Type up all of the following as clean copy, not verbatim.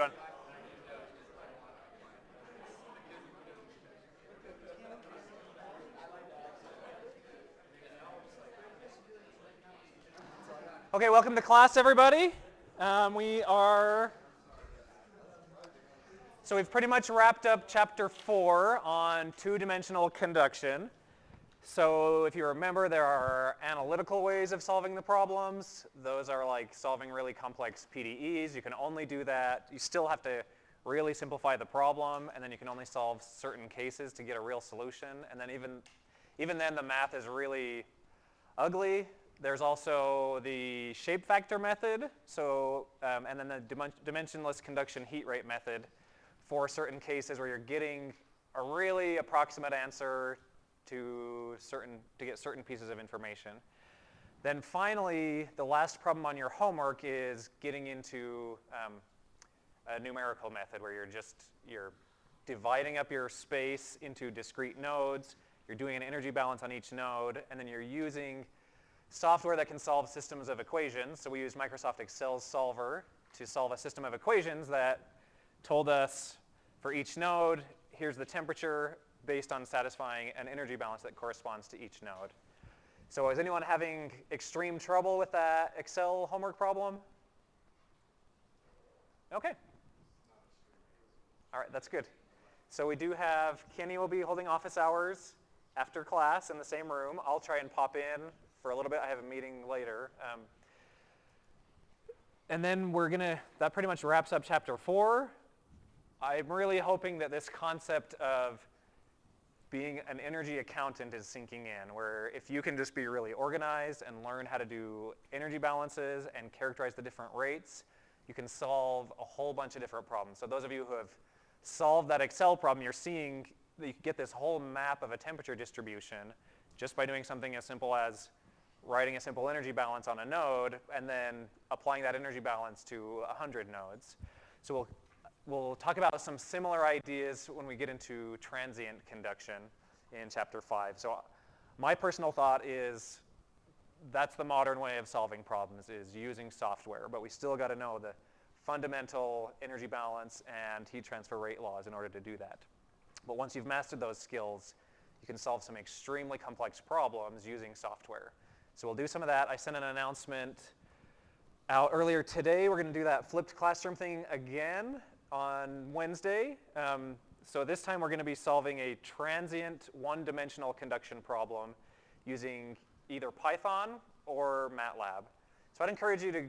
everyone. Okay, welcome to class, everybody. So we've pretty much wrapped up chapter 4 on two-dimensional conduction. So if you remember, there are analytical ways of solving the problems. Those are like solving really complex PDEs. You can only do that. You still have to really simplify the problem, and then you can only solve certain cases to get a real solution. And then even then, the math is really ugly. There's also the shape factor method, and then the dimensionless conduction heat rate method for certain cases where you're getting a really approximate answer to get certain pieces of information. Then finally, the last problem on your homework is getting into a numerical method where you're dividing up your space into discrete nodes. You're doing an energy balance on each node, and then you're using software that can solve systems of equations. So we use Microsoft Excel's solver to solve a system of equations that told us for each node, here's the temperature based on satisfying an energy balance that corresponds to each node. So is anyone having extreme trouble with that Excel homework problem? Okay. All right, that's good. So we do have, Kenny will be holding office hours after class in the same room. I'll try and pop in for a little bit. I have a meeting later. And then that pretty much wraps up chapter 4. I'm really hoping that this concept of being an energy accountant is sinking in, where if you can just be really organized and learn how to do energy balances and characterize the different rates, you can solve a whole bunch of different problems. So those of you who have solved that Excel problem, you're seeing that you can get this whole map of a temperature distribution just by doing something as simple as writing a simple energy balance on a node and then applying that energy balance to 100 nodes. So we'll talk about some similar ideas when we get into transient conduction in chapter 5. So my personal thought is that's the modern way of solving problems, is using software, but we still got to know the fundamental energy balance and heat transfer rate laws in order to do that. But once you've mastered those skills, you can solve some extremely complex problems using software. So we'll do some of that. I sent an announcement out earlier today. We're going to do that flipped classroom thing again on Wednesday. So this time we're going to be solving a transient one-dimensional conduction problem using either Python or MATLAB. So I'd encourage you to,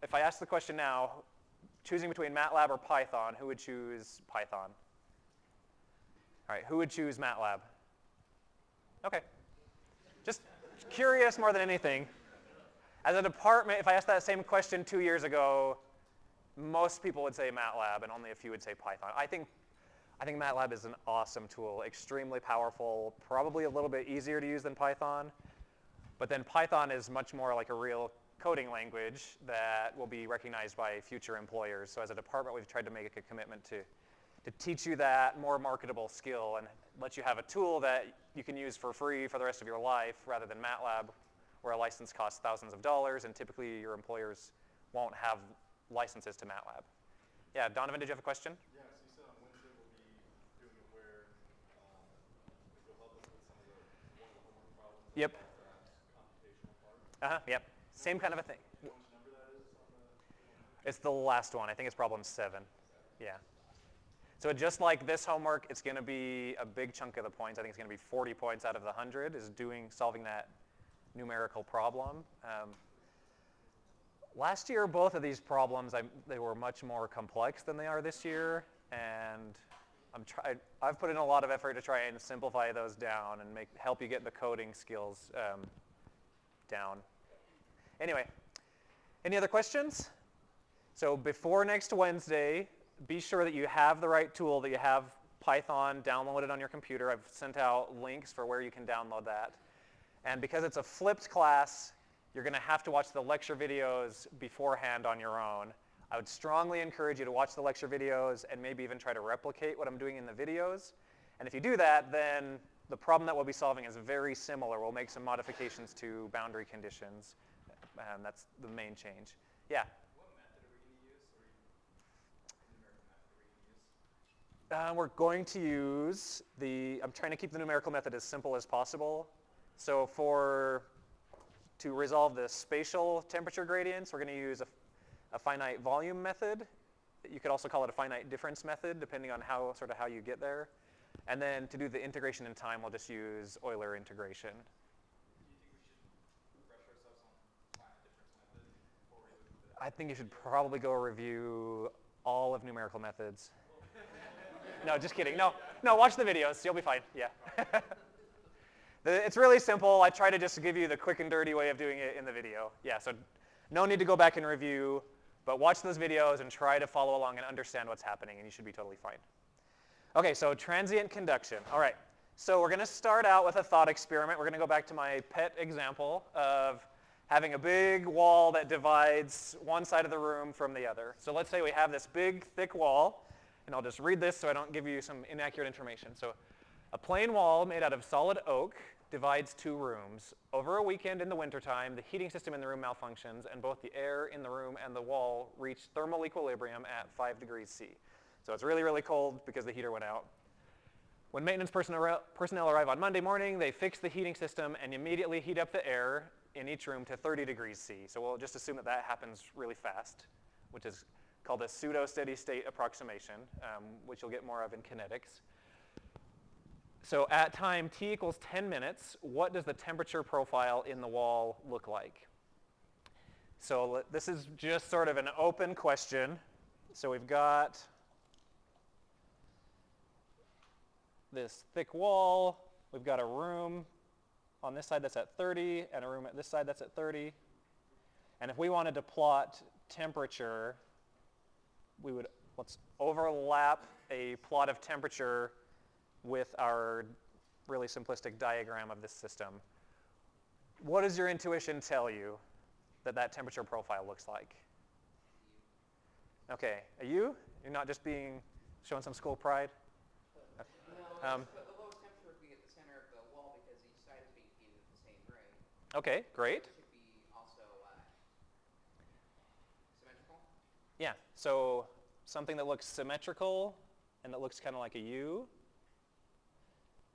if I ask the question now, choosing between MATLAB or Python, who would choose Python? All right, who would choose MATLAB? Okay. Just curious more than anything. As a department, if I asked that same question 2 years ago, most people would say MATLAB and only a few would say Python. I think MATLAB is an awesome tool, extremely powerful, probably a little bit easier to use than Python. But then Python is much more like a real coding language that will be recognized by future employers. So as a department, we've tried to make a commitment to teach you that more marketable skill and let you have a tool that you can use for free for the rest of your life rather than MATLAB, where a license costs thousands of dollars and typically your employers won't have licenses to MATLAB. Yeah, Donovan, did you have a question? Yeah, so you said on Wednesday we'll be doing it where you'll help us with one of the homework problems. Yep. That computational part. Yep. Same kind of a thing. Which number that is on the It's the last one. I think it's problem 7. Yeah. So just like this homework, it's going to be a big chunk of the points. I think it's going to be 40 points out of the 100 is solving that numerical problem. Last year, both of these problems, they were much more complex than they are this year, and I've put in a lot of effort to try and simplify those down and help you get the coding skills down. Anyway, any other questions? So before next Wednesday, be sure that you have the right tool, that you have Python downloaded on your computer. I've sent out links for where you can download that. And because it's a flipped class, you're going to have to watch the lecture videos beforehand on your own. I would strongly encourage you to watch the lecture videos and maybe even try to replicate what I'm doing in the videos. And if you do that, then the problem that we'll be solving is very similar. We'll make some modifications to boundary conditions. And that's the main change. Yeah? What method are we going to use? Are we We're going to use I'm trying to keep the numerical method as simple as possible. So to resolve the spatial temperature gradients, we're going to use a finite volume method. You could also call it a finite difference method, depending on how you get there. And then to do the integration in time, we'll just use Euler integration. Do you think we should refresh ourselves on finite difference method before we move to the... I think you should probably go review all of numerical methods. No, just kidding. No, watch the videos. You'll be fine. Yeah. It's really simple. I try to just give you the quick and dirty way of doing it in the video. Yeah, so no need to go back and review, but watch those videos and try to follow along and understand what's happening, and you should be totally fine. Okay, so transient conduction. All right, so we're going to start out with a thought experiment. We're going to go back to my pet example of having a big wall that divides one side of the room from the other. So let's say we have this big, thick wall, and I'll just read this so I don't give you some inaccurate information. So a plain wall made out of solid oak divides two rooms. Over a weekend in the wintertime, the heating system in the room malfunctions, and both the air in the room and the wall reach thermal equilibrium at 5 degrees C. So it's really, really cold because the heater went out. When maintenance personnel arrive on Monday morning, they fix the heating system and immediately heat up the air in each room to 30 degrees C. So we'll just assume that happens really fast, which is called a pseudo-steady state approximation, which you'll get more of in kinetics. So at time t equals 10 minutes, what does the temperature profile in the wall look like? So this is just sort of an open question. So we've got this thick wall. We've got a room on this side that's at 30 and a room at this side that's at 30. And if we wanted to plot temperature, let's overlap a plot of temperature with our really simplistic diagram of this system. What does your intuition tell you that temperature profile looks like? Okay, a U? You're not just showing some school pride? But the lowest temperature would be at the center of the wall because each side is being heated at the same rate. Okay, great. So it should be also symmetrical? Yeah, so something that looks symmetrical and that looks kind of like a U.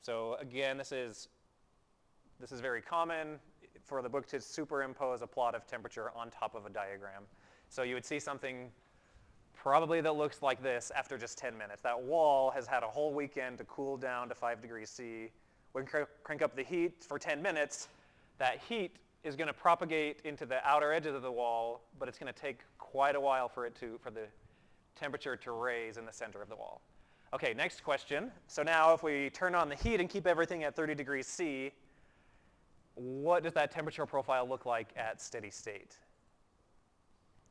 So again, this is very common for the book to superimpose a plot of temperature on top of a diagram. So you would see something probably that looks like this after just 10 minutes. That wall has had a whole weekend to cool down to 5 degrees C. When we crank up the heat for 10 minutes, that heat is going to propagate into the outer edges of the wall, but it's going to take quite a while for the temperature to raise in the center of the wall. Okay, next question. So now if we turn on the heat and keep everything at 30 degrees C, what does that temperature profile look like at steady state?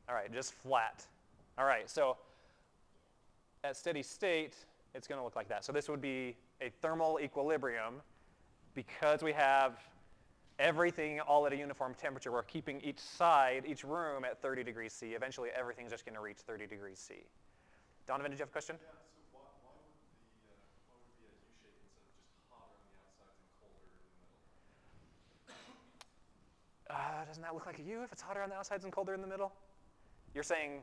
All right, just flat. All right, so at steady state, it's going to look like that. So this would be a thermal equilibrium. Because we have everything all at a uniform temperature, we're keeping each room at 30 degrees C. Eventually, everything's just going to reach 30 degrees C. Donovan, did you have a question? Yeah, so why would it be a U-shape instead of just hotter on the outsides and colder in the middle? Doesn't that look like a U if it's hotter on the outsides and colder in the middle? You're saying,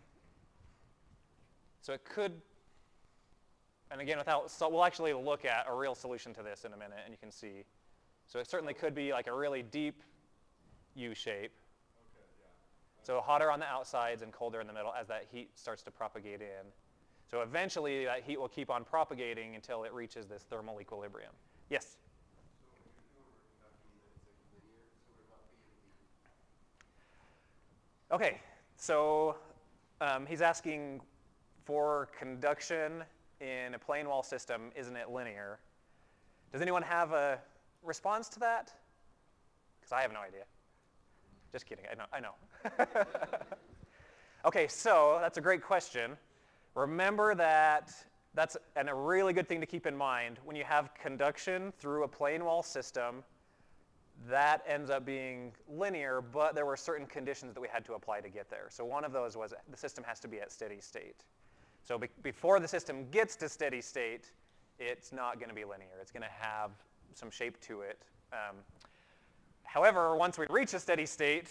so it could, and again, so we'll actually look at a real solution to this in a minute, and you can see. So it certainly could be like a really deep U shape. Okay, yeah. So hotter on the outsides and colder in the middle as that heat starts to propagate in. So eventually that heat will keep on propagating until it reaches this thermal equilibrium. Yes? So when you're doing conduction, then it's like linear. So what about B and B? Okay, so he's asking for conduction in a plane wall system, isn't it linear? Does anyone have a response to that? Because I have no idea. Just kidding, I know. Okay, so that's a great question. Remember that's a really good thing to keep in mind. When you have conduction through a plane wall system, that ends up being linear, but there were certain conditions that we had to apply to get there. So one of those was the system has to be at steady state. So before the system gets to steady state, it's not going to be linear. It's going to have some shape to it. However, once we reach a steady state,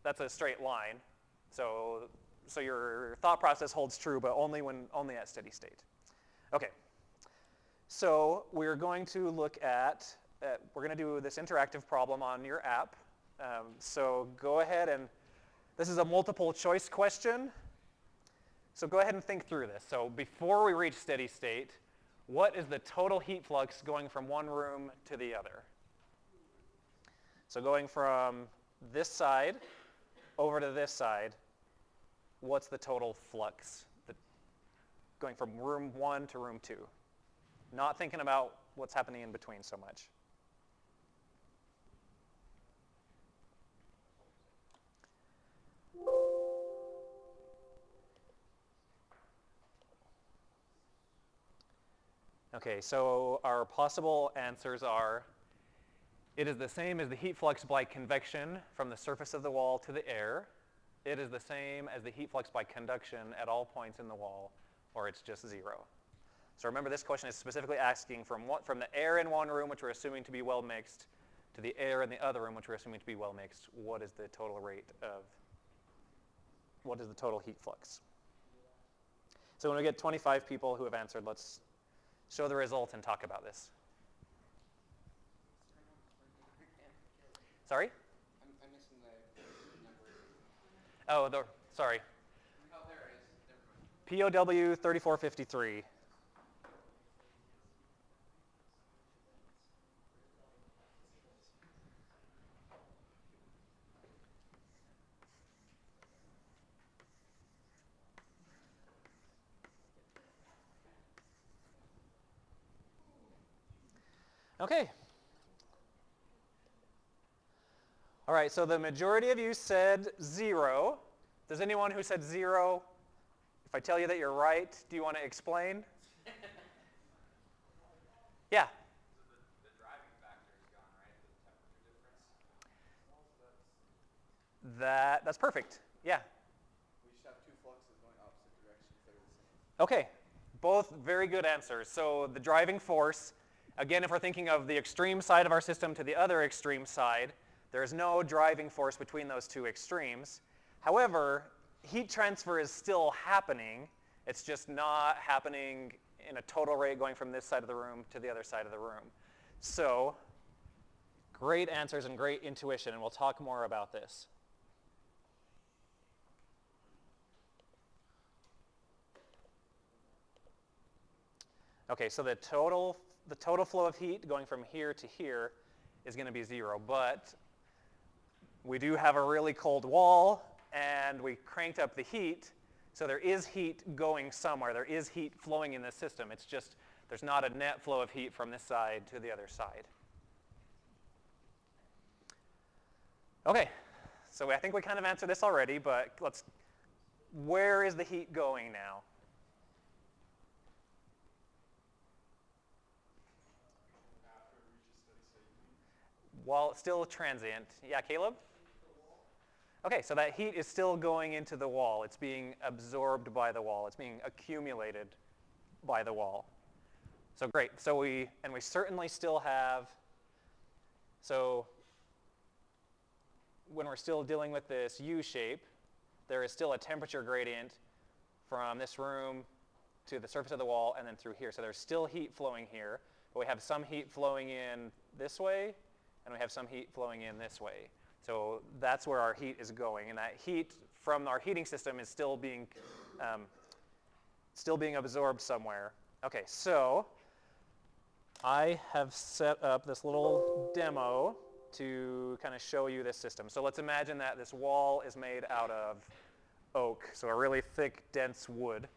that's a straight line. So your thought process holds true, but only at steady state. Okay, so we're going to look at, we're going to do this interactive problem on your app. So go ahead and, this is a multiple choice question. So go ahead and think through this. So before we reach steady state, what is the total heat flux going from one room to the other? So going from this side over to this side, what's the total flux? Going from room 1 to room 2. Not thinking about what's happening in between so much. Okay, so our possible answers are, it is the same as the heat flux by convection from the surface of the wall to the air. It is the same as the heat flux by conduction at all points in the wall, or it's just 0. So remember, this question is specifically asking from the air in one room, which we're assuming to be well mixed, to the air in the other room, which we're assuming to be well mixed, what is the total rate of, what is the total heat flux? So when we get 25 people who have answered, let's show the result and talk about this. Sorry? I'm missing the number. Oh, sorry. Oh, there it is. Never mind. POW 3453. Okay. All right, so the majority of you said 0. Does anyone who said 0, if I tell you that you're right, do you want to explain? Yeah. The driving factor is gone, right? The temperature difference? That's perfect. Yeah. We just have two fluxes going opposite directions that are the same. Okay. Both very good answers. So the driving force, again, if we're thinking of the extreme side of our system to the other extreme side, there is no driving force between those two extremes. However, heat transfer is still happening. It's just not happening in a total rate going from this side of the room to the other side of the room. So, great answers and great intuition, and we'll talk more about this. Okay, so the total flow of heat going from here to here is going to be 0, but we do have a really cold wall, and we cranked up the heat, so there is heat going somewhere. There is heat flowing in this system. It's just there's not a net flow of heat from this side to the other side. Okay, so I think we kind of answered this already, but where is the heat going now? After it reaches steady state. While it's still transient. Yeah, Caleb? Okay, so that heat is still going into the wall. It's being absorbed by the wall. It's being accumulated by the wall. So great. So we certainly still have, so when we're still dealing with this U shape, there is still a temperature gradient from this room to the surface of the wall and then through here. So there's still heat flowing here, but we have some heat flowing in this way, and we have some heat flowing in this way. So that's where our heat is going, and that heat from our heating system is still being absorbed somewhere. Okay, so I have set up this little demo to kind of show you this system. So let's imagine that this wall is made out of oak, so a really thick, dense wood.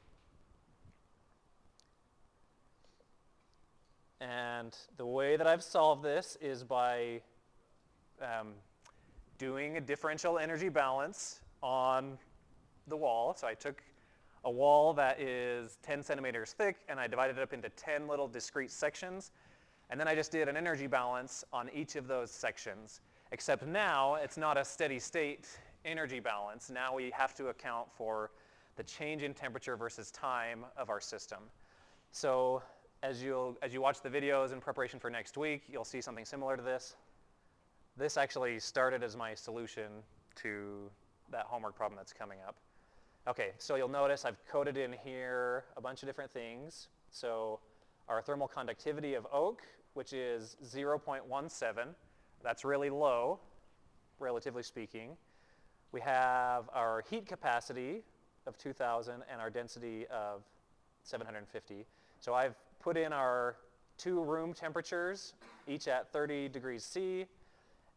And the way that I've solved this is by doing a differential energy balance on the wall. So I took a wall that is 10 centimeters thick, and I divided it up into 10 little discrete sections. And then I just did an energy balance on each of those sections. Except now, it's not a steady state energy balance. Now we have to account for the change in temperature versus time of our system. So as you watch the videos in preparation for next week, you'll see something similar to this. This actually started as my solution to that homework problem that's coming up. Okay, so you'll notice I've coded in here a bunch of different things. So our thermal conductivity of oak, which is 0.17, that's really low, relatively speaking. We have our heat capacity of 2,000 and our density of 750. So I've put in our 2 room temperatures, each at 30 degrees C,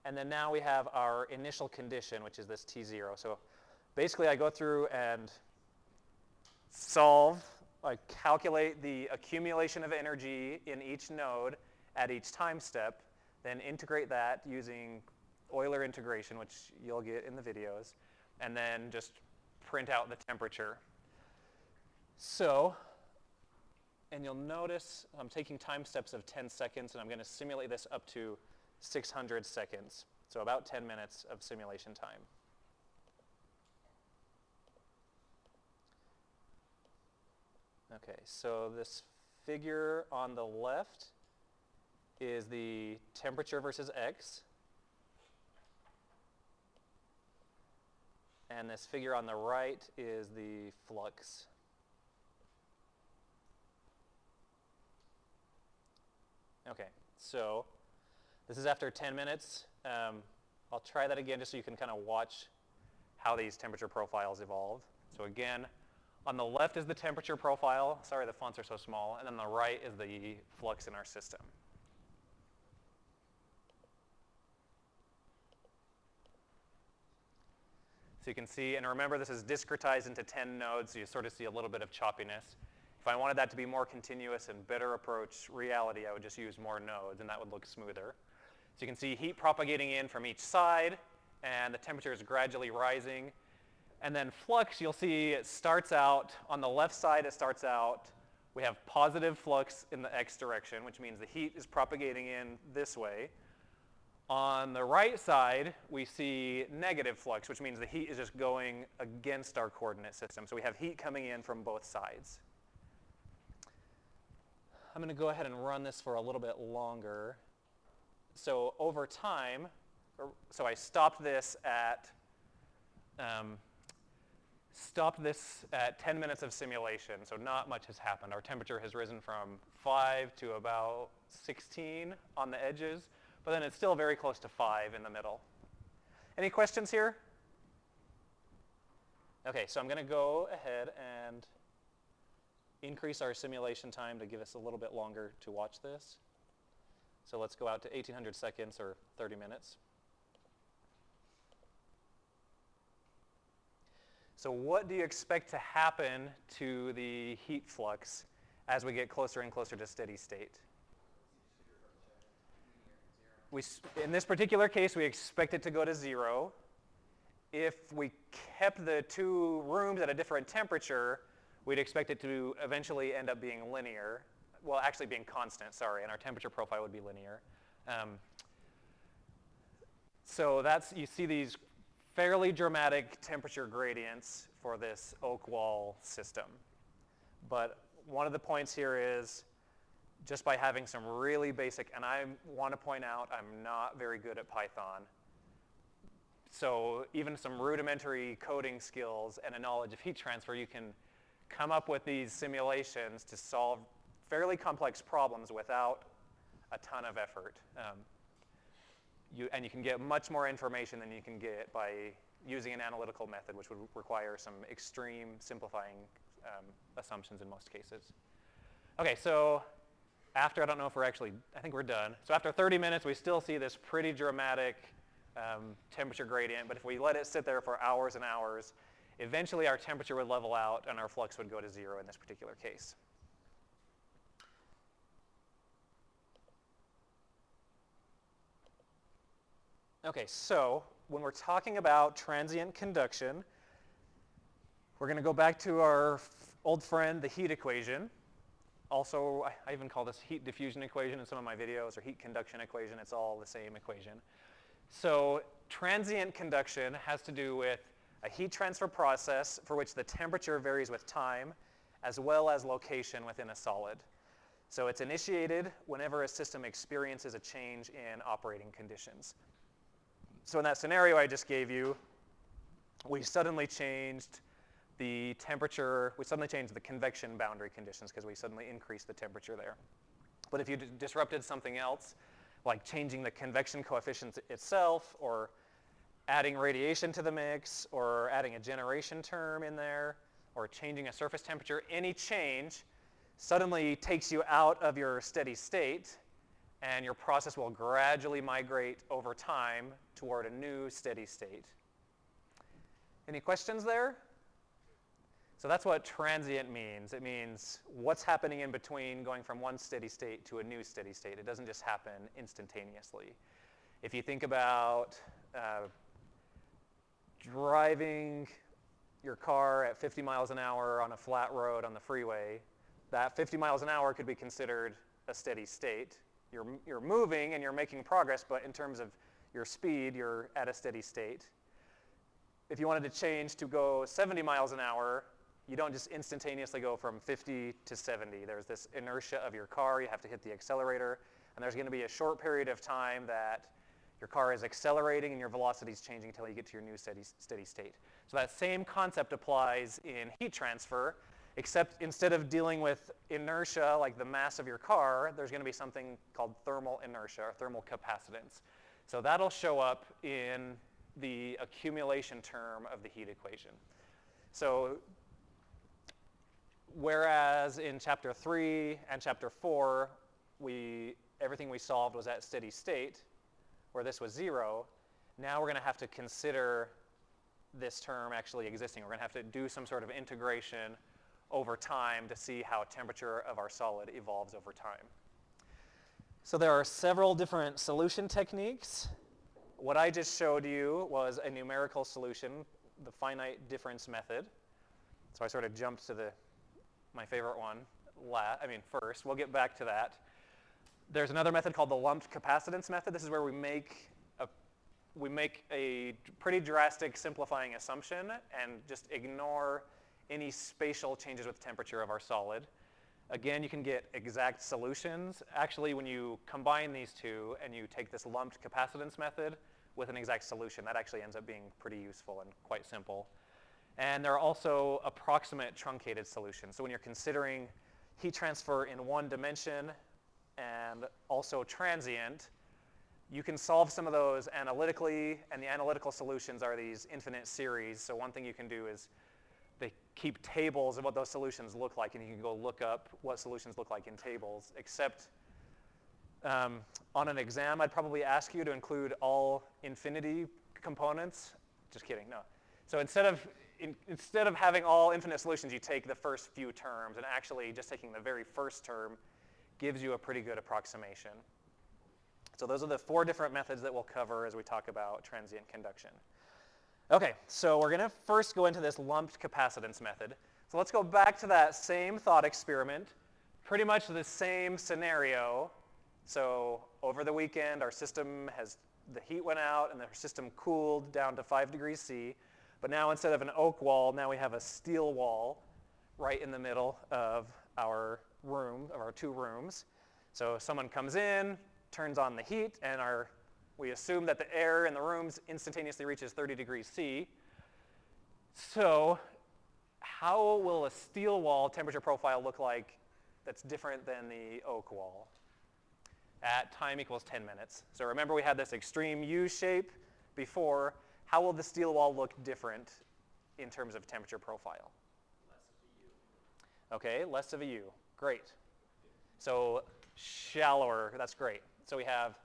and then now we have our initial condition, which is this T0. So basically I go through and I calculate the accumulation of energy in each node at each time step, then integrate that using Euler integration, which you'll get in the videos, and then just print out the temperature. So, and you'll notice I'm taking time steps of 10 seconds, and I'm going to simulate this up to 600 seconds. So about 10 minutes of simulation time. Okay, so this figure on the left is the temperature versus X. And this figure on the right is the flux. Okay, so this is after 10 minutes. I'll try that again just so you can kind of watch how these temperature profiles evolve. So again, on the left is the temperature profile. Sorry, the fonts are so small. And then on the right is the flux in our system. So you can see, and remember this is discretized into 10 nodes, so you sort of see a little bit of choppiness. If I wanted that to be more continuous and better approach reality, I would just use more nodes, and that would look smoother. So you can see heat propagating in from each side, and the temperature is gradually rising. And then flux, you'll see it starts out, on the left side it starts out, we have positive flux in the X direction, which means the heat is propagating in this way. On the right side, we see negative flux, which means the heat is just going against our coordinate system. So we have heat coming in from both sides. I'm going to go ahead and run this for a little bit longer. So over time, so I stopped this at 10 minutes of simulation, so not much has happened. Our temperature has risen from 5 to about 16 on the edges, but then it's still very close to 5 in the middle. Any questions here? Okay, so I'm going to go ahead and increase our simulation time to give us a little bit longer to watch this. So let's go out to 1800 seconds or 30 minutes. So what do you expect to happen to the heat flux as we get closer and closer to steady state? In this particular case, we expect it to go to 0. If we kept the 2 rooms at a different temperature, we'd expect it to eventually end up being linear. Well, actually being constant, sorry, and our temperature profile would be linear. So you see these fairly dramatic temperature gradients for this oak wall system. But one of the points here is just by having some really basic, and I want to point out I'm not very good at Python. So even some rudimentary coding skills and a knowledge of heat transfer, you can come up with these simulations to solve fairly complex problems without a ton of effort. And you can get much more information than you can get by using an analytical method, which would require some extreme simplifying assumptions in most cases. Okay, so after, I don't know if I think we're done. So after 30 minutes, we still see this pretty dramatic temperature gradient, but if we let it sit there for hours and hours, eventually our temperature would level out and our flux would go to 0 in this particular case. Okay, so when we're talking about transient conduction, we're going to go back to our old friend, the heat equation. Also, I even call this heat diffusion equation in some of my videos, or heat conduction equation. It's all the same equation. So transient conduction has to do with a heat transfer process for which the temperature varies with time, as well as location within a solid. So it's initiated whenever a system experiences a change in operating conditions. So in that scenario I just gave you, we suddenly changed the temperature, we suddenly changed the convection boundary conditions because we suddenly increased the temperature there. But if you disrupted something else, like changing the convection coefficient itself, or adding radiation to the mix, or adding a generation term in there, or changing a surface temperature, any change suddenly takes you out of your steady state, and your process will gradually migrate over time toward a new steady state. Any questions there? So that's what transient means. It means what's happening in between going from one steady state to a new steady state. It doesn't just happen instantaneously. If you think about driving your car at 50 miles an hour on a flat road on the freeway, that 50 miles an hour could be considered a steady state. You're moving and you're making progress, but in terms of your speed, you're at a steady state. If you wanted to change to go 70 miles an hour, you don't just instantaneously go from 50 to 70. There's this inertia of your car. You have to hit the accelerator, and there's going to be a short period of time that your car is accelerating and your velocity is changing until you get to your new steady state. So that same concept applies in heat transfer, except instead of dealing with inertia, like the mass of your car, there's going to be something called thermal inertia, or thermal capacitance. So that'll show up in the accumulation term of the heat equation. So whereas in chapter 3 and chapter 4, everything we solved was at steady state, where this was 0, now we're going to have to consider this term actually existing. We're going to have to do some sort of integration over time to see how temperature of our solid evolves over time. So there are several different solution techniques. What I just showed you was a numerical solution, the finite difference method. So I sort of jumped to my favorite one first. We'll get back to that. There's another method called the lumped capacitance method. This is where we make a pretty drastic simplifying assumption and just ignore any spatial changes with temperature of our solid. Again, you can get exact solutions. Actually, when you combine these two and you take this lumped capacitance method with an exact solution, that actually ends up being pretty useful and quite simple. And there are also approximate truncated solutions. So when you're considering heat transfer in one dimension and also transient, you can solve some of those analytically, and the analytical solutions are these infinite series. So one thing you can do is they keep tables of what those solutions look like, and you can go look up what solutions look like in tables, except on an exam, I'd probably ask you to include all infinity components. Just kidding, no. So instead of having all infinite solutions, you take the first few terms, and actually just taking the very first term gives you a pretty good approximation. So those are the 4 different methods that we'll cover as we talk about transient conduction. Okay, so we're going to first go into this lumped capacitance method. So let's go back to that same thought experiment, pretty much the same scenario. So over the weekend, the heat went out and the system cooled down to 5 degrees C. But now instead of an oak wall, now we have a steel wall right in the middle of our room, of our 2 rooms. So someone comes in, turns on the heat, and we assume that the air in the rooms instantaneously reaches 30 degrees C. So how will a steel wall temperature profile look like that's different than the oak wall at time equals 10 minutes? So remember we had this extreme U shape before. How will the steel wall look different in terms of temperature profile? Less of a U. Okay, less of a U. Great. So shallower, that's great. So we have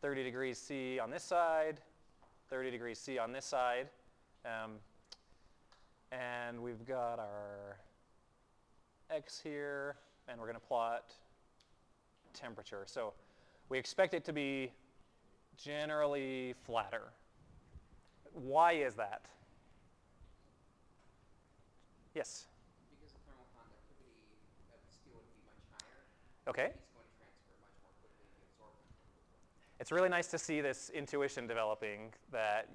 30 degrees C on this side, 30 degrees C on this side, and we've got our X here, and we're going to plot temperature. So we expect it to be generally flatter. Why is that? Yes? Because the thermal conductivity of the steel would be much higher. Okay. Heat's going to transfer much more quickly and be absorbed much more quickly. It's really nice to see this intuition developing, that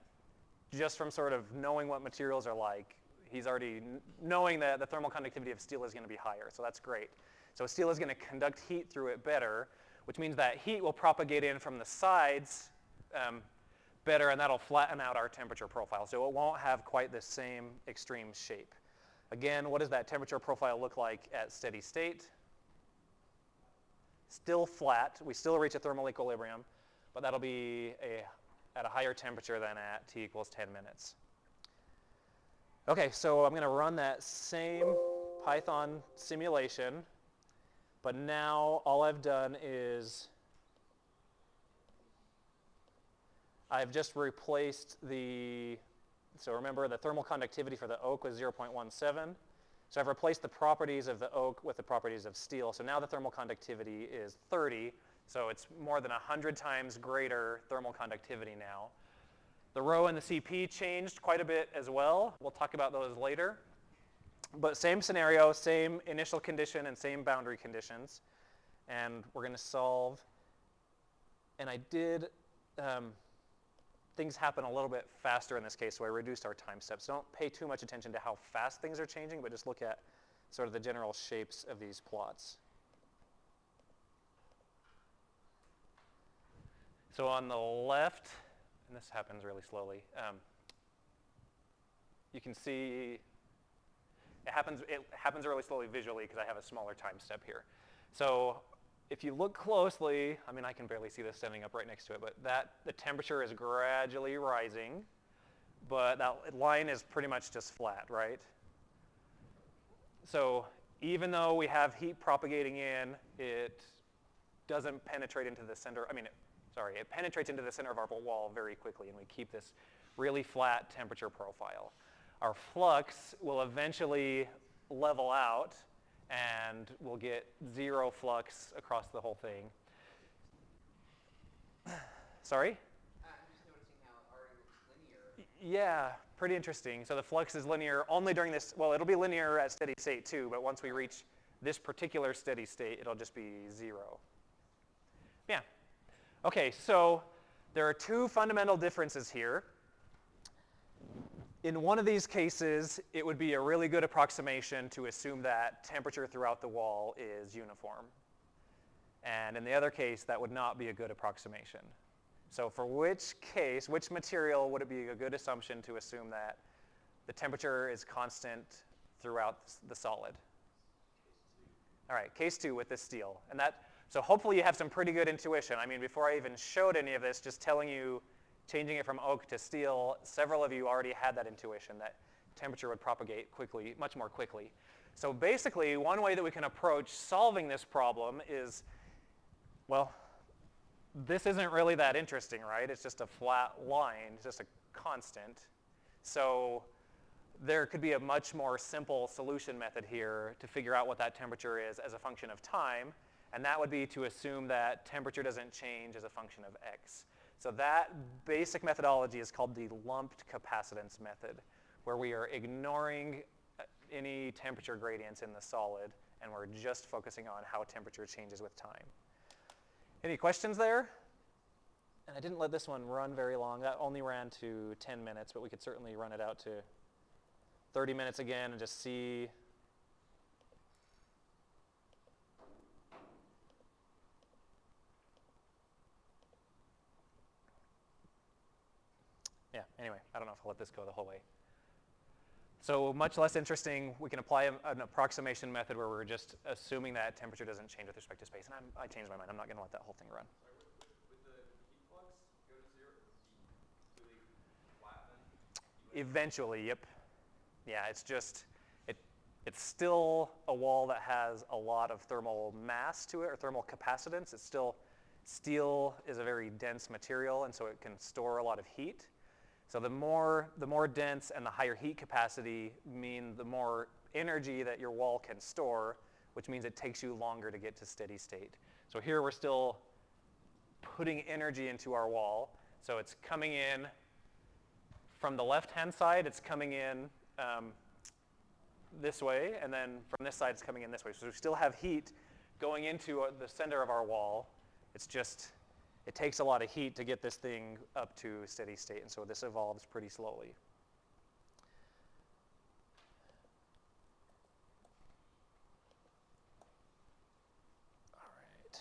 just from sort of knowing what materials are like, he's already knowing that the thermal conductivity of steel is going to be higher. So that's great. So steel is going to conduct heat through it better, which means that heat will propagate in from the sides better, and that'll flatten out our temperature profile. So it won't have quite the same extreme shape. Again, what does that temperature profile look like at steady state? Still flat. We still reach a thermal equilibrium, but that'll be at a higher temperature than at t equals 10 minutes. Okay, so I'm going to run that same Python simulation, but now all I've done is I've just replaced so remember the thermal conductivity for the oak was 0.17. So I've replaced the properties of the oak with the properties of steel. So now the thermal conductivity is 30. So it's more than 100 times greater thermal conductivity now. The rho and the CP changed quite a bit as well. We'll talk about those later. But same scenario, same initial condition and same boundary conditions. And we're going to solve. And I did, things happen a little bit faster in this case, so I reduced our time steps. So don't pay too much attention to how fast things are changing, but just look at sort of the general shapes of these plots. So on the left, and this happens really slowly, you can see it happens really slowly visually because I have a smaller time step here. So if you look closely, I mean, I can barely see this standing up right next to it, but the temperature is gradually rising, but that line is pretty much just flat, right? So even though we have heat propagating in, it doesn't penetrate into the center. It penetrates into the center of our wall very quickly, and we keep this really flat temperature profile. Our flux will eventually level out, and we'll get zero flux across the whole thing. Sorry? I'm just noticing how R is linear. Yeah, pretty interesting. So the flux is linear only during this, well, it'll be linear at steady state too, but once we reach this particular steady state, it'll just be zero. Yeah. Okay, so there are two fundamental differences here. In one of these cases, it would be a really good approximation to assume that temperature throughout the wall is uniform. And in the other case, that would not be a good approximation. So for which material would it be a good assumption to assume that the temperature is constant throughout the solid? All right, case 2 with this steel. So hopefully you have some pretty good intuition. I mean, before I even showed any of this, just telling you, changing it from oak to steel, several of you already had that intuition that temperature would propagate quickly, much more quickly. So basically, one way that we can approach solving this problem is, well, this isn't really that interesting, right? It's just a flat line, it's just a constant. So there could be a much more simple solution method here to figure out what that temperature is as a function of time, and that would be to assume that temperature doesn't change as a function of x. So that basic methodology is called the lumped capacitance method, where we are ignoring any temperature gradients in the solid, and we're just focusing on how temperature changes with time. Any questions there? And I didn't let this one run very long. That only ran to 10 minutes, but we could certainly run it out to 30 minutes again and just see. Yeah, anyway, I don't know if I'll let this go the whole way. So much less interesting, we can apply an approximation method where we're just assuming that temperature doesn't change with respect to space. And I changed my mind. I'm not going to let that whole thing run. Sorry, with the heat flux go to zero, completely flatten? Eventually, yep. Yeah, it's still a wall that has a lot of thermal mass to it, or thermal capacitance. It's still, steel is a very dense material, and so it can store a lot of heat. So the more dense and the higher heat capacity mean the more energy that your wall can store, which means it takes you longer to get to steady state. So here we're still putting energy into our wall. So it's coming in from the left-hand side, it's coming in this way, and then from this side it's coming in this way. So we still have heat going into the center of our wall. It's just, it takes a lot of heat to get this thing up to steady state, and so this evolves pretty slowly. All right.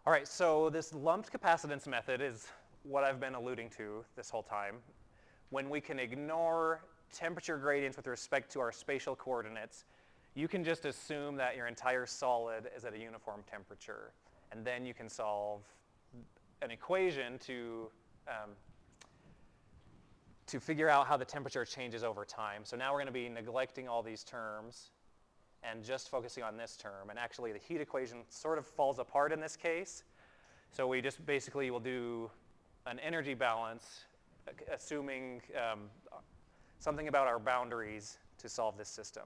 All right, so this lumped capacitance method is what I've been alluding to this whole time. When we can ignore temperature gradients with respect to our spatial coordinates, you can just assume that your entire solid is at a uniform temperature. And then you can solve an equation to figure out how the temperature changes over time. So now we're going to be neglecting all these terms and just focusing on this term. And actually the heat equation sort of falls apart in this case. So we just basically will do an energy balance, assuming something about our boundaries to solve this system.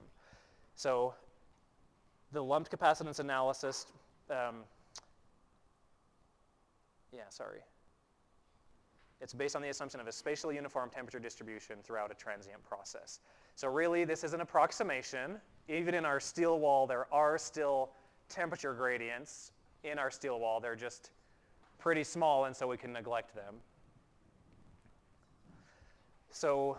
So the lumped capacitance analysis, it's based on the assumption of a spatially uniform temperature distribution throughout a transient process. So really, this is an approximation. Even in our steel wall, there are still temperature gradients in our steel wall. They're just pretty small, and so we can neglect them. So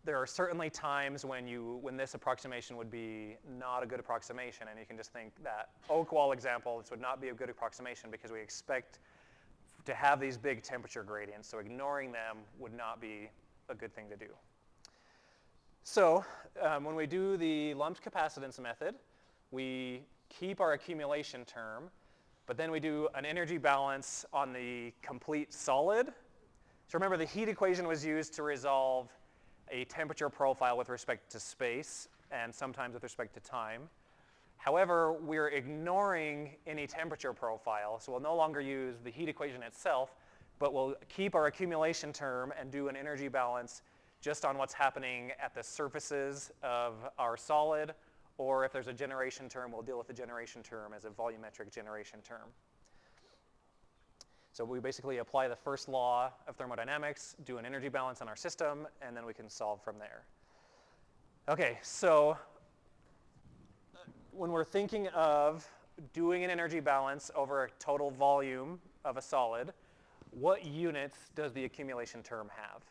there are certainly times when this approximation would be not a good approximation, and you can just think that oak wall example, this would not be a good approximation because we expect to have these big temperature gradients, so ignoring them would not be a good thing to do. So when we do the lumped capacitance method, we keep our accumulation term, but then we do an energy balance on the complete solid. So remember, the heat equation was used to resolve a temperature profile with respect to space and sometimes with respect to time. However, we're ignoring any temperature profile, so we'll no longer use the heat equation itself, but we'll keep our accumulation term and do an energy balance just on what's happening at the surfaces of our solid, or if there's a generation term, we'll deal with the generation term as a volumetric generation term. So we basically apply the first law of thermodynamics, do an energy balance on our system, and then we can solve from there. Okay, so when we're thinking of doing an energy balance over a total volume of a solid, what units does the accumulation term have?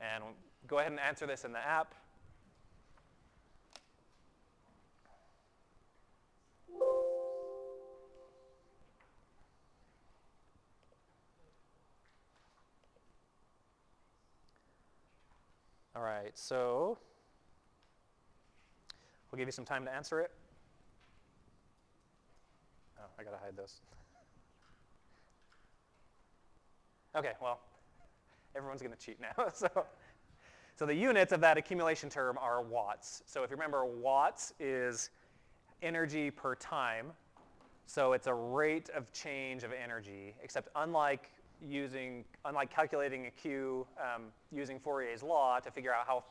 And go ahead and answer this in the app. All right, so we'll give you some time to answer it. Oh, I gotta hide those. Okay, well, everyone's gonna cheat now. So the units of that accumulation term are watts. So if you remember, watts is energy per time. So it's a rate of change of energy, except unlike calculating a Q using Fourier's law to figure out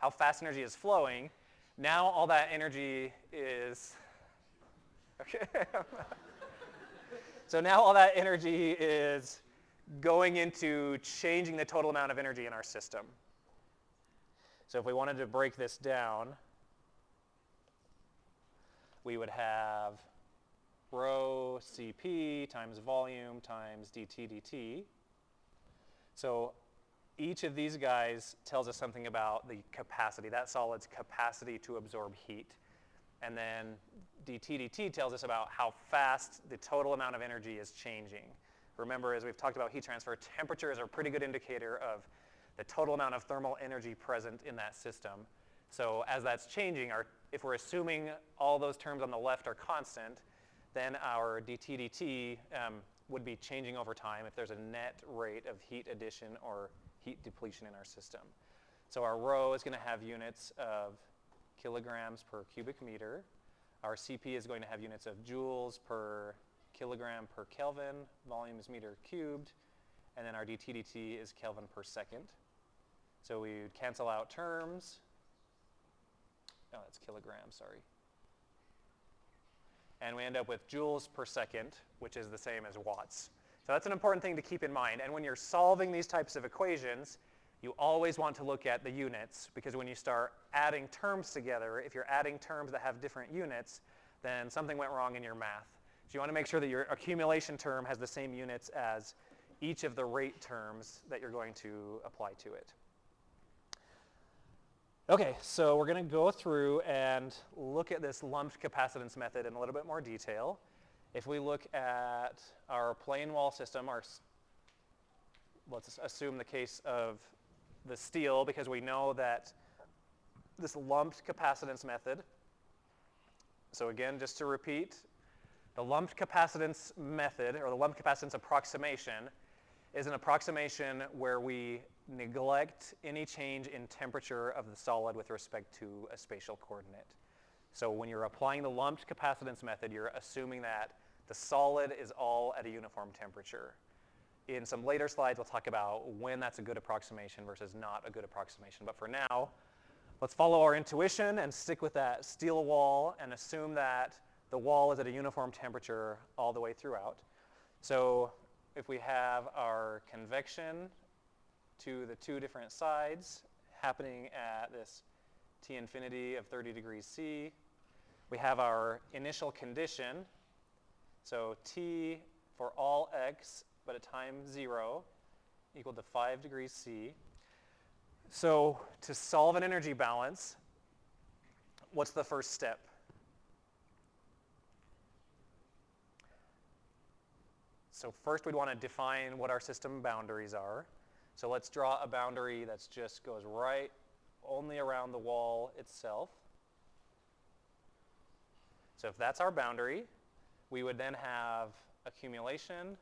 how fast energy is flowing, now all that energy is, okay. So now all that energy is going into changing the total amount of energy in our system. So if we wanted to break this down, we would have rho Cp times volume times dt dt. So each of these guys tells us something about the capacity, that solid's capacity to absorb heat. And then dt dt tells us about how fast the total amount of energy is changing. Remember, as we've talked about heat transfer, temperature is a pretty good indicator of the total amount of thermal energy present in that system. So as that's changing, if we're assuming all those terms on the left are constant, then our dt dt would be changing over time if there's a net rate of heat addition or heat depletion in our system. So our rho is going to have units of kilograms per cubic meter. Our Cp is going to have units of joules per kilogram per Kelvin. Volume is meter cubed. And then our dt dt is Kelvin per second. So we would cancel out terms. Oh, that's kilograms, sorry. And we end up with joules per second, which is the same as watts. So that's an important thing to keep in mind. And when you're solving these types of equations, you always want to look at the units, because when you start adding terms together, if you're adding terms that have different units, then something went wrong in your math. So you want to make sure that your accumulation term has the same units as each of the rate terms that you're going to apply to it. Okay, so we're going to go through and look at this lumped capacitance method in a little bit more detail. If we look at our plane wall system, let's assume the case of the steel, because we know that this lumped capacitance method. So again, just to repeat, the lumped capacitance method, or the lumped capacitance approximation, is an approximation where we neglect any change in temperature of the solid with respect to a spatial coordinate. So when you're applying the lumped capacitance method, you're assuming that the solid is all at a uniform temperature. In some later slides, we'll talk about when that's a good approximation versus not a good approximation. But for now, let's follow our intuition and stick with that steel wall and assume that the wall is at a uniform temperature all the way throughout. So if we have our convection to the two different sides happening at this T infinity of 30 degrees C, we have our initial condition. So T for all x, but at time 0, equal to 5 degrees C. So to solve an energy balance, what's the first step? So first we'd want to define what our system boundaries are. So let's draw a boundary that just goes right only around the wall itself. So if that's our boundary, we would then have accumulation.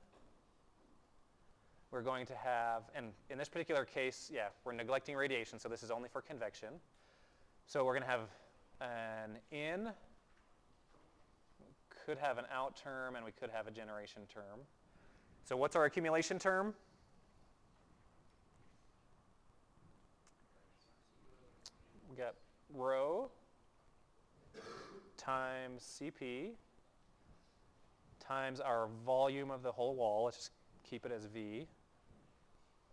We're going to have, and in this particular case, yeah, we're neglecting radiation, so this is only for convection. So we're going to have an in, could have an out term, and we could have a generation term. So what's our accumulation term? We got rho times Cp times our volume of the whole wall. Let's just keep it as V,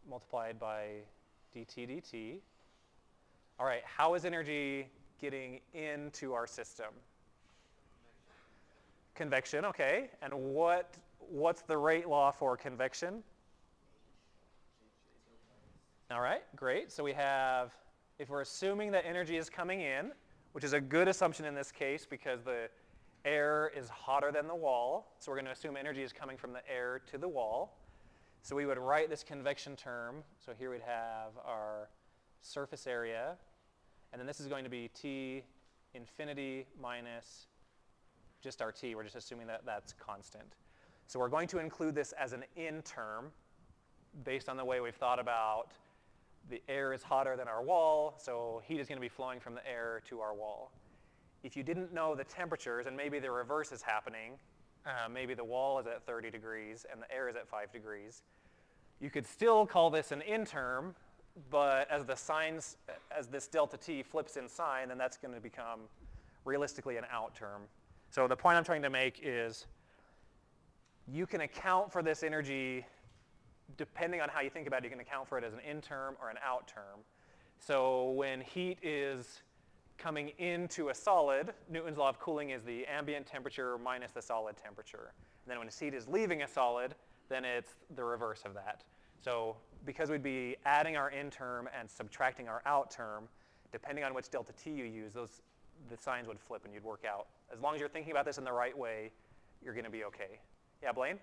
multiplied by dt. All right, how is energy getting into our system? Convection, okay. And what's the rate law for convection? All right, great. So we have, if we're assuming that energy is coming in, which is a good assumption in this case because the air is hotter than the wall, so we're going to assume energy is coming from the air to the wall. So we would write this convection term. So here we'd have our surface area, and then this is going to be T infinity minus just our T. We're just assuming that that's constant. So we're going to include this as an in term based on the way we've thought about the air is hotter than our wall, so heat is going to be flowing from the air to our wall. If you didn't know the temperatures, and maybe the reverse is happening, maybe the wall is at 30 degrees and the air is at 5 degrees, you could still call this an in term, but as this delta T flips in sign, then that's going to become realistically an out term. So the point I'm trying to make is you can account for this energy, depending on how you think about it, you can account for it as an in term or an out term. So when heat is coming into a solid, Newton's law of cooling is the ambient temperature minus the solid temperature. And then when heat is leaving a solid, then it's the reverse of that. So because we'd be adding our in term and subtracting our out term, depending on which delta T you use, the signs would flip and you'd work out. As long as you're thinking about this in the right way, you're going to be okay. Yeah, Blaine?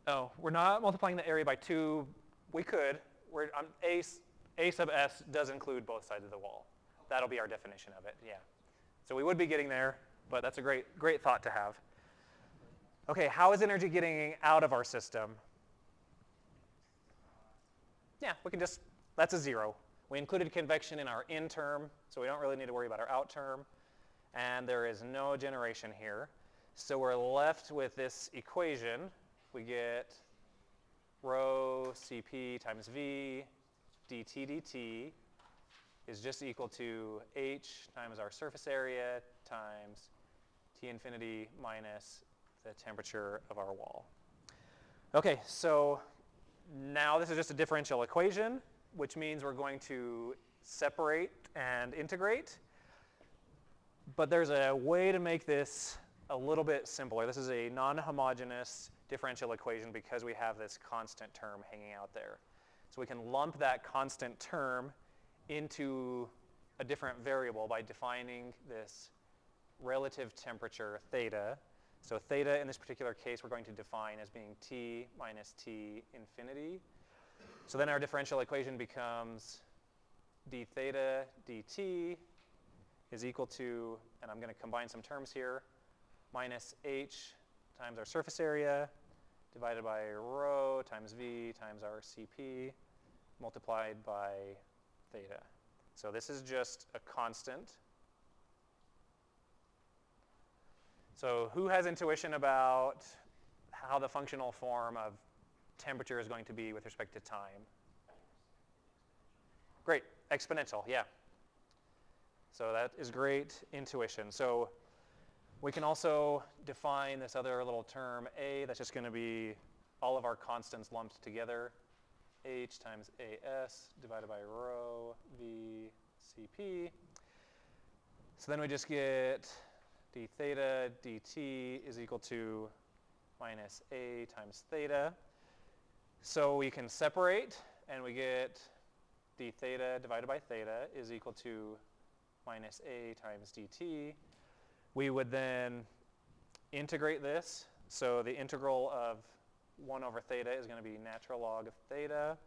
Oh, we're not multiplying the area by 2. We could. A sub s does include both sides of the wall. That'll be our definition of it, yeah. So we would be getting there, but that's a great thought to have. Okay, how is energy getting out of our system? Yeah, we can just, that's a 0. We included convection in our in term, so we don't really need to worry about our out term. And there is no generation here. So we're left with this equation. We get rho Cp times V dt is just equal to H times our surface area times T infinity minus the temperature of our wall. Okay, so now this is just a differential equation, which means we're going to separate and integrate. But there's a way to make this a little bit simpler. This is a non-homogeneous differential equation because we have this constant term hanging out there. So we can lump that constant term into a different variable by defining this relative temperature theta. So theta in this particular case we're going to define as being T minus T infinity. So then our differential equation becomes d theta dt is equal to, and I'm going to combine some terms here, minus h times our surface area divided by rho times v times our CP multiplied by theta. So this is just a constant. So who has intuition about how the functional form of temperature is going to be with respect to time? Great, exponential, yeah. So that is great intuition. So we can also define this other little term a, that's just going to be all of our constants lumped together. H times AS divided by rho v CP. So then we just get d theta dt is equal to minus a times theta. So we can separate, and we get d theta divided by theta is equal to minus a times dt. We would then integrate this. So the integral of 1 over theta is going to be natural log of theta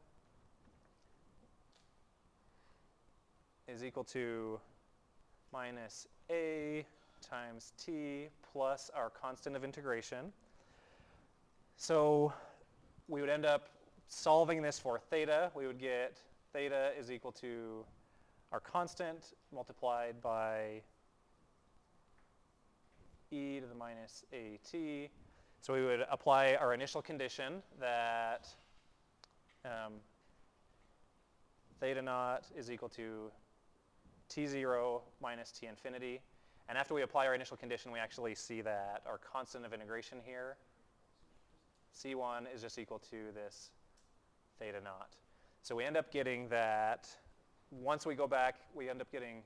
is equal to minus a times t plus our constant of integration. So we would end up solving this for theta. We would get theta is equal to our constant multiplied by e to the minus at. So we would apply our initial condition that theta naught is equal to t0 minus t infinity. And after we apply our initial condition, we actually see that our constant of integration here, C1, is just equal to this theta naught. So we end up getting that, once we go back, we end up getting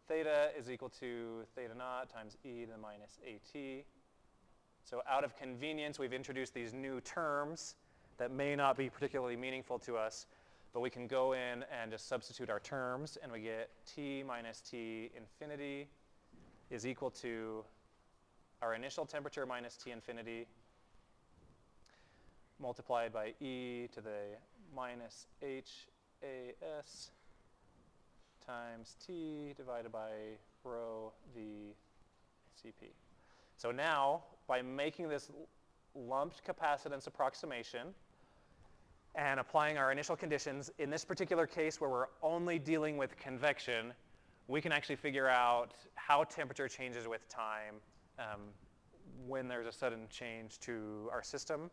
theta is equal to theta naught times e to the minus at. So out of convenience, we've introduced these new terms that may not be particularly meaningful to us, but we can go in and just substitute our terms, and we get t minus t infinity is equal to our initial temperature minus t infinity multiplied by e to the minus HAS times t divided by rho v CP. So now, by making this lumped capacitance approximation and applying our initial conditions, in this particular case where we're only dealing with convection, we can actually figure out how temperature changes with time when there's a sudden change to our system.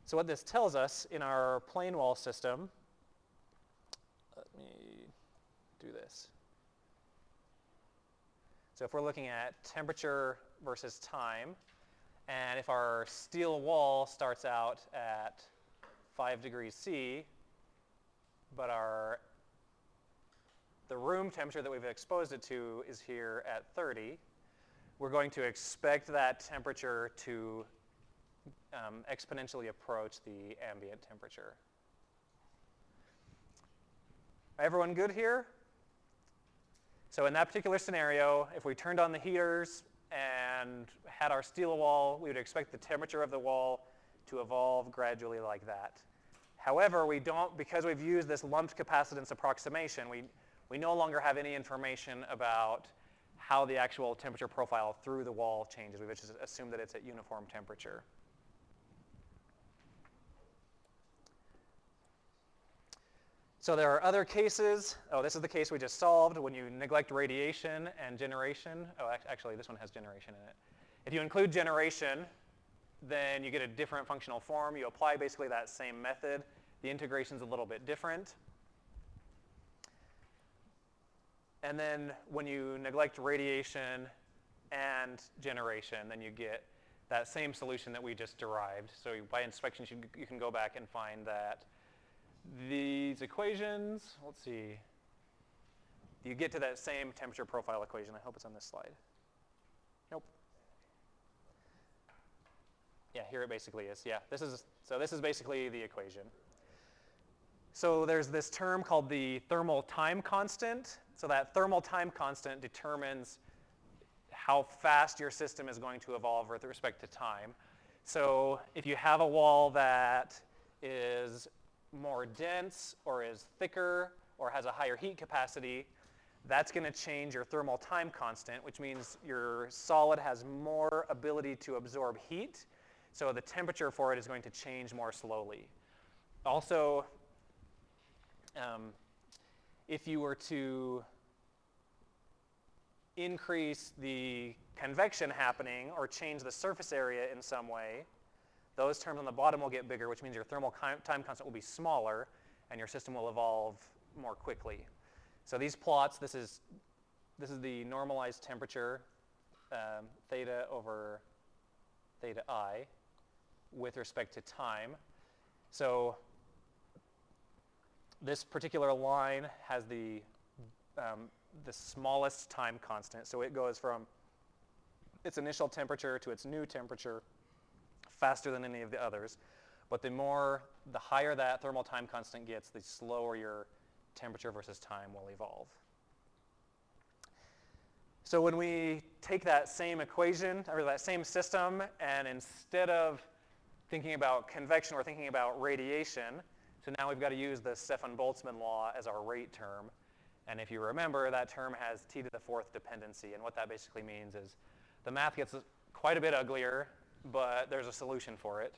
So what this tells us in our plane wall system, let me do this. So if we're looking at temperature versus time, and if our steel wall starts out at 5 degrees C, but the room temperature that we've exposed it to is here at 30, we're going to expect that temperature to exponentially approach the ambient temperature. Everyone good here? So in that particular scenario, if we turned on the heaters and had our steel wall, we would expect the temperature of the wall to evolve gradually like that. However, we don't, because we've used this lumped capacitance approximation, we no longer have any information about how the actual temperature profile through the wall changes. We've just assumed that it's at uniform temperature. So there are other cases. Oh, this is the case we just solved when you neglect radiation and generation. Oh, actually, this one has generation in it. If you include generation, then you get a different functional form. You apply basically that same method. The integration's a little bit different. And then when you neglect radiation and generation, then you get that same solution that we just derived. So by inspection, you can go back and find that these equations, let's see, you get to that same temperature profile equation. I hope it's on this slide. Nope. Yeah, here it basically is. Yeah, this is basically the equation. So there's this term called the thermal time constant, So that thermal time constant determines how fast your system is going to evolve with respect to time. So if you have a wall that is more dense or is thicker or has a higher heat capacity, that's going to change your thermal time constant, which means your solid has more ability to absorb heat, so the temperature for it is going to change more slowly. Also, if you were to increase the convection happening or change the surface area in some way, those terms on the bottom will get bigger, which means your thermal time constant will be smaller and your system will evolve more quickly. So these plots, this is the normalized temperature, theta over theta I, with respect to time. So this particular line has the smallest time constant. So it goes from its initial temperature to its new temperature faster than any of the others. But the higher that thermal time constant gets, the slower your temperature versus time will evolve. So when we take that same equation, or that same system, and instead of thinking about convection, we're thinking about radiation. So now we've got to use the Stefan-Boltzmann law as our rate term. And if you remember, that term has t to the fourth dependency. And what that basically means is the math gets quite a bit uglier, but there's a solution for it.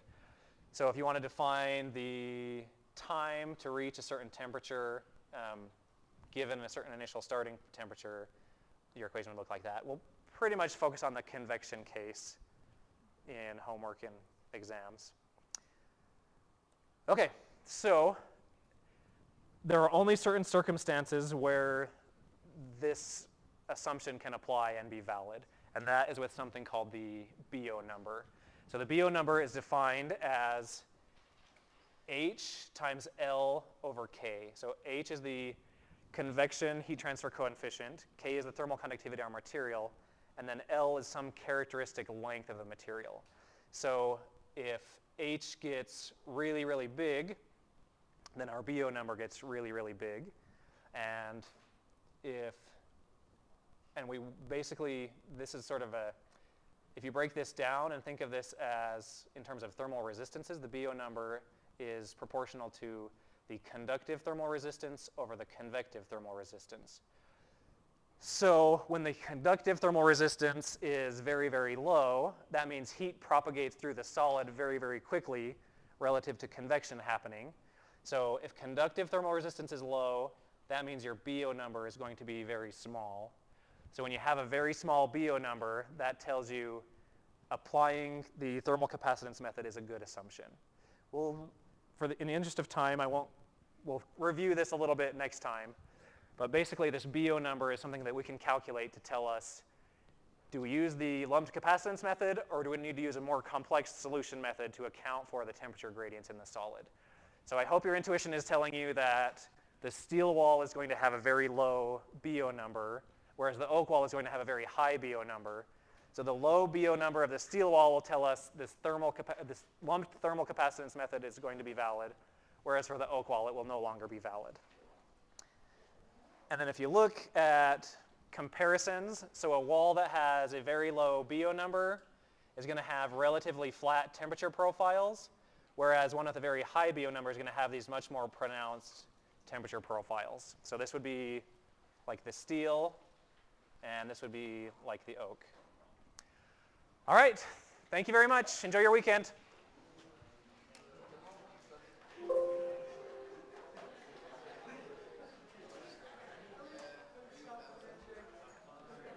So if you want to define the time to reach a certain temperature, given a certain initial starting temperature, your equation would look like that. We'll pretty much focus on the convection case in homework and exams. Okay, so there are only certain circumstances where this assumption can apply and be valid, and that is with something called the Biot number. So the Biot number is defined as H times L over K. So H is the convection heat transfer coefficient, K is the thermal conductivity of our material, and then L is some characteristic length of the material. So if H gets really, really big, then our Biot number gets really, really big. And we basically, this is sort of if you break this down and think of this as in terms of thermal resistances, the Biot number is proportional to the conductive thermal resistance over the convective thermal resistance. So when the conductive thermal resistance is very, very low, that means heat propagates through the solid very, very quickly relative to convection happening. So if conductive thermal resistance is low, that means your Biot number is going to be very small. So when you have a very small Biot number, that tells you applying the thermal capacitance method is a good assumption. In the interest of time, we'll review this a little bit next time. But basically, this Biot number is something that we can calculate to tell us, do we use the lumped capacitance method, or do we need to use a more complex solution method to account for the temperature gradients in the solid? So I hope your intuition is telling you that the steel wall is going to have a very low Biot number, whereas the oak wall is going to have a very high Biot number. So the low Biot number of the steel wall will tell us this lumped thermal capacitance method is going to be valid, whereas for the oak wall, it will no longer be valid. And then if you look at comparisons, so a wall that has a very low Biot number is going to have relatively flat temperature profiles, whereas one with a very high Biot number is going to have these much more pronounced temperature profiles. So this would be like the steel, and this would be like the oak. All right, thank you very much. Enjoy your weekend.